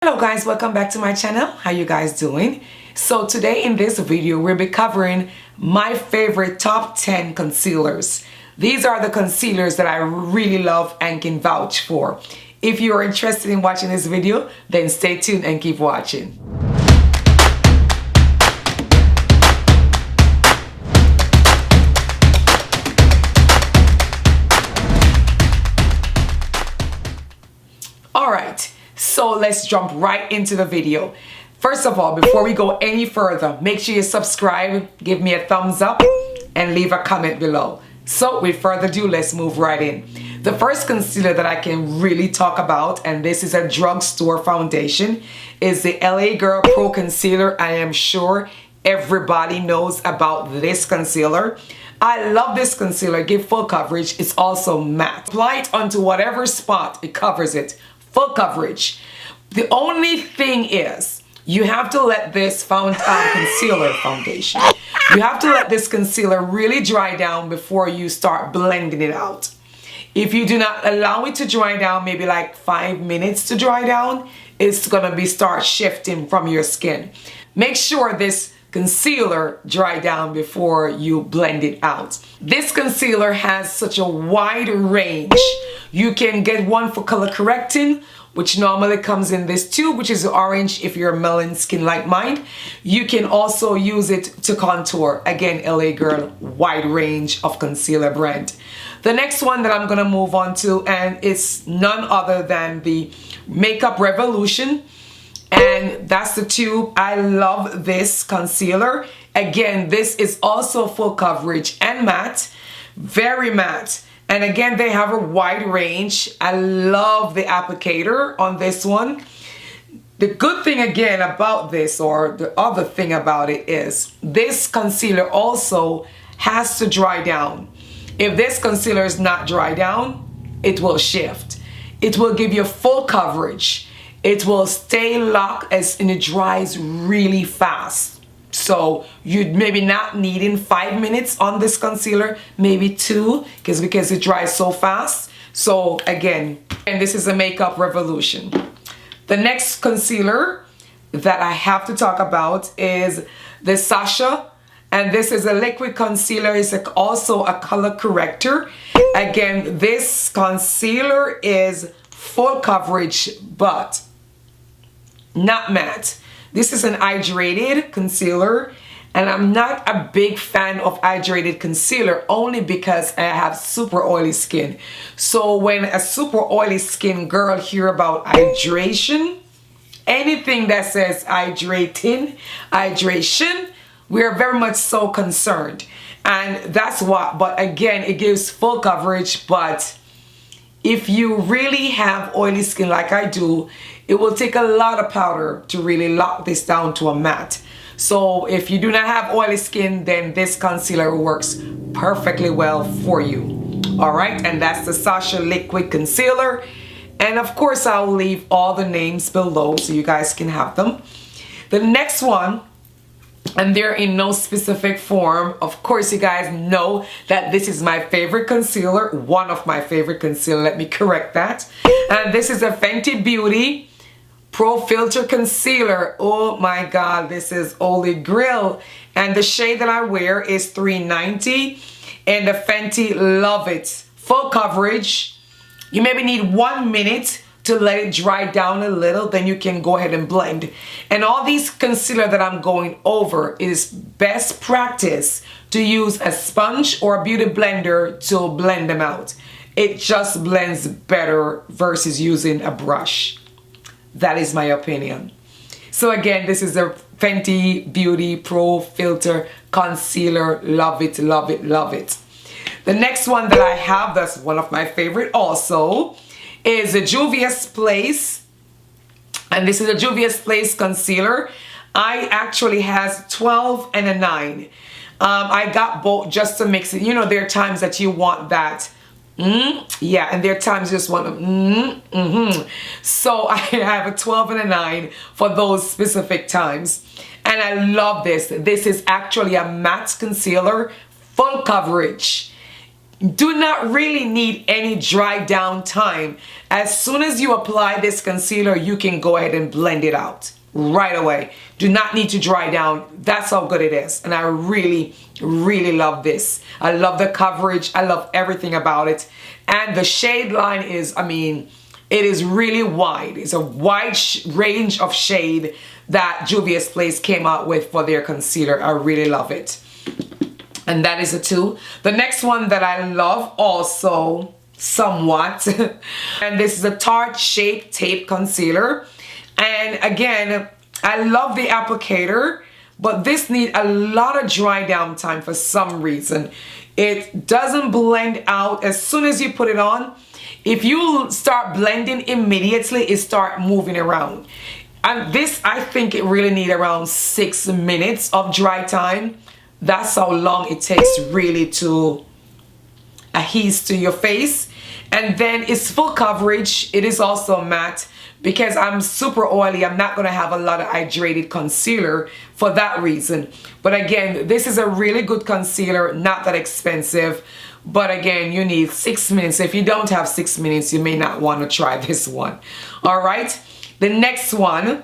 Hello guys, welcome back to my channel. How you guys doing? So today in this video we'll be covering my favorite top 10 concealers. These are the concealers that I really love and can vouch for. If you are interested in watching this video, then stay tuned and keep watching. Alright, so let's jump right into the video. First of all, before we go any further, make sure you subscribe, give me a thumbs up, and leave a comment below. So with further ado, let's move right in. The first concealer that I can really talk about, and this is a drugstore foundation, is the LA Girl Pro Concealer. I am sure everybody knows about this concealer. I love this concealer. Give full coverage. It's also matte. Apply it onto whatever spot, it covers it. Full coverage. The only thing is, you have to let this concealer foundation, you have to let this concealer really dry down before you start blending it out. If you do not allow it to dry down, maybe like 5 minutes to dry down, it's gonna start shifting from your skin. Make sure this concealer dry down before you blend it out. This concealer has such a wide range. You can get one for color correcting, which normally comes in this tube, which is orange if you're melon skin like mine. You can also use it to contour. Again, LA Girl, wide range of concealer brand. The next one that I'm gonna move on to, and it's none other than the Makeup Revolution. And that's the tube. I love this concealer. Again, this is also full coverage and matte, very matte. And again, they have a wide range. I love the applicator on this one. The good thing again about this, or the other thing about it, is this concealer also has to dry down. If this concealer is not dry down, it will shift. It will give you full coverage. It will stay locked and it dries really fast. So you'd maybe not needing 5 minutes on this concealer, maybe 2, because it dries so fast. So again, and this is a Makeup Revolution. The next concealer that I have to talk about is the Sascha. And this is a liquid concealer. It's also a color corrector. Again, this concealer is full coverage, but not matte. This is an hydrated concealer, and I'm not a big fan of hydrated concealer only because I have super oily skin. So when a super oily skin girl hear about hydration, anything that says hydration, we're very much so concerned. And that's what, but again, it gives full coverage, but if you really have oily skin like I do, it will take a lot of powder to really lock this down to a matte. So if you do not have oily skin, then this concealer works perfectly well for you. All right, and that's the Sascha Liquid Concealer. And of course, I'll leave all the names below so you guys can have them. The next one, and they're in no specific form. Of course, you guys know that this is my favorite concealer, one of my favorite concealer, let me correct that. And this is a Fenty Beauty Pro Filter Concealer. Oh my God, this is Holy Grail. And the shade that I wear is 390. And the Fenty Love It. Full coverage. You maybe need 1 minute to let it dry down a little, then you can go ahead and blend. And all these concealer that I'm going over, is best practice to use a sponge or a beauty blender to blend them out. It just blends better versus using a brush. That is my opinion. So again, this is the Fenty Beauty Pro Filter Concealer. Love it, love it, love it. The next one that I have, that's one of my favorite also, is the Julius Place. And this is a Julius Place concealer. I actually has 12 and a 9. I got both just to mix it. You know, there are times that you want that. Yeah, and there are times you just want to So I have a 12 and a 9 for those specific times. And I love this. This is actually a matte concealer, full coverage. do not really need any dry down time. As soon as you apply this concealer, you can go ahead and blend it out right away. Do not need to dry down. That's how good it is. And I really, really love this. I love the coverage. I love everything about it. And the shade line is, I mean, it is really wide. It's a wide range of shade that Juvia's Place came out with for their concealer. I really love it. And that is a 2. The next one that I love also somewhat, and this is a Tarte Shape Tape Concealer. And again, I love the applicator, but this needs a lot of dry down time for some reason. It doesn't blend out as soon as you put it on. If you start blending immediately, it start moving around. And this, I think it really needs around 6 minutes of dry time. That's how long it takes really to adhere to your face. And then it's full coverage. It is also matte. Because I'm super oily, I'm not going to have a lot of hydrated concealer for that reason. But again, this is a really good concealer, not that expensive. But again, you need 6 minutes. If you don't have 6 minutes, you may not want to try this one. All right. The next one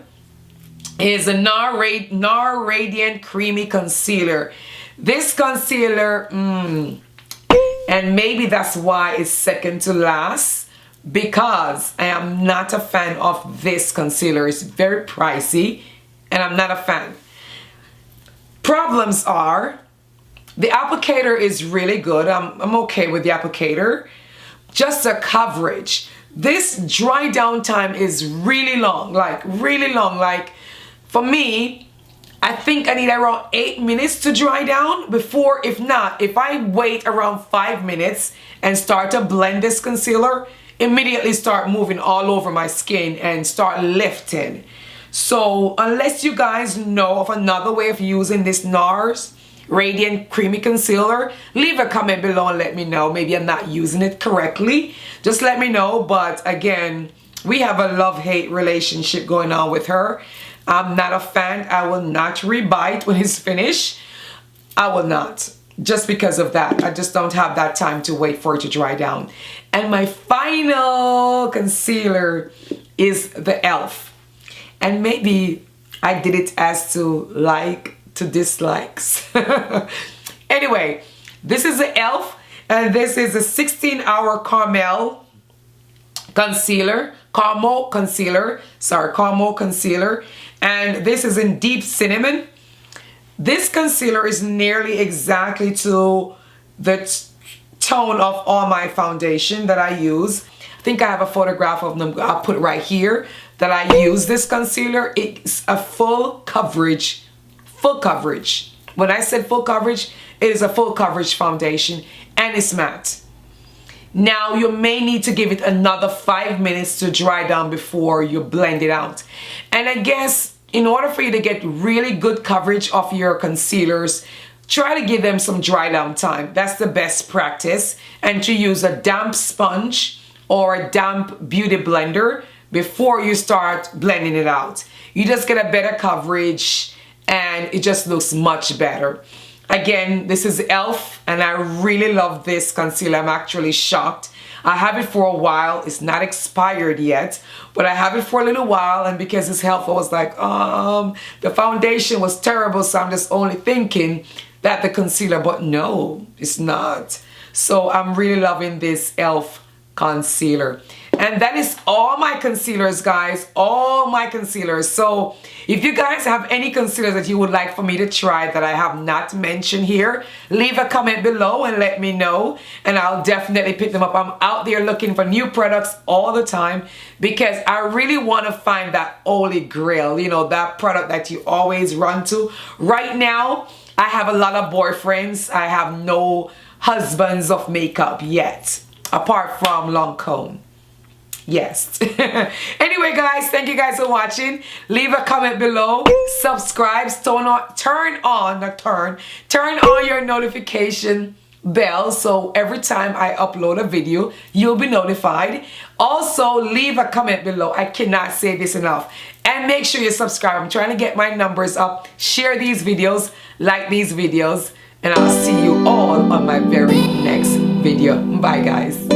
is a NARS Radiant Creamy Concealer. This concealer, and maybe that's why it's second to last, because I am not a fan of this concealer. It's very pricey and I'm not a fan. Problems are, the applicator is really good. I'm okay with the applicator. Just the coverage. This dry down time is really long, like really long. Like for me, I think I need around 8 minutes to dry down before, if not, if I wait around 5 minutes and start to blend this concealer, immediately start moving all over my skin and start lifting. So unless you guys know of another way of using this NARS Radiant Creamy Concealer, leave a comment below and let me know. Maybe I'm not using it correctly. Just let me know. But again, we have a love-hate relationship going on with her. I'm not a fan. I will not rebite when it's finished. I will not. Just because of that. I just don't have that time to wait for it to dry down. And my final concealer is the e.l.f. And maybe I did it as to like to dislikes. Anyway, this is the e.l.f. and this is a 16-hour Carmel concealer. Caramel concealer. And this is in Deep Cinnamon. This concealer is nearly exactly to the tone of all my foundation that I use. I think I have a photograph of them. I'll put right here that I use this concealer. It's a full coverage. When I said full coverage, it is a full coverage foundation and it's matte. Now you may need to give it another 5 minutes to dry down before you blend it out. And I guess in order for you to get really good coverage of your concealers, try to give them some dry down time. That's the best practice. And to use a damp sponge or a damp beauty blender before you start blending it out. You just get a better coverage and it just looks much better. Again, this is e.l.f. and I really love this concealer. I'm actually shocked. I have it for a while. It's not expired yet, but I have it for a little while, and because it's e.l.f., I was like, the foundation was terrible, so I'm just only thinking that the concealer, but no, it's not. So I'm really loving this e.l.f. concealer. And that is all my concealers, guys. All my concealers. So if you guys have any concealers that you would like for me to try that I have not mentioned here, leave a comment below and let me know. And I'll definitely pick them up. I'm out there looking for new products all the time because I really want to find that holy grail. You know, that product that you always run to. Right now, I have a lot of boyfriends. I have no husbands of makeup yet, apart from Lancome. Yes. Anyway, guys, thank you guys for watching. Leave a comment below. Subscribe. Turn on your notification bell so every time I upload a video, you'll be notified. Also, leave a comment below. I cannot say this enough. And make sure you subscribe. I'm trying to get my numbers up. Share these videos. Like these videos. And I'll see you all on my very next video. Bye guys.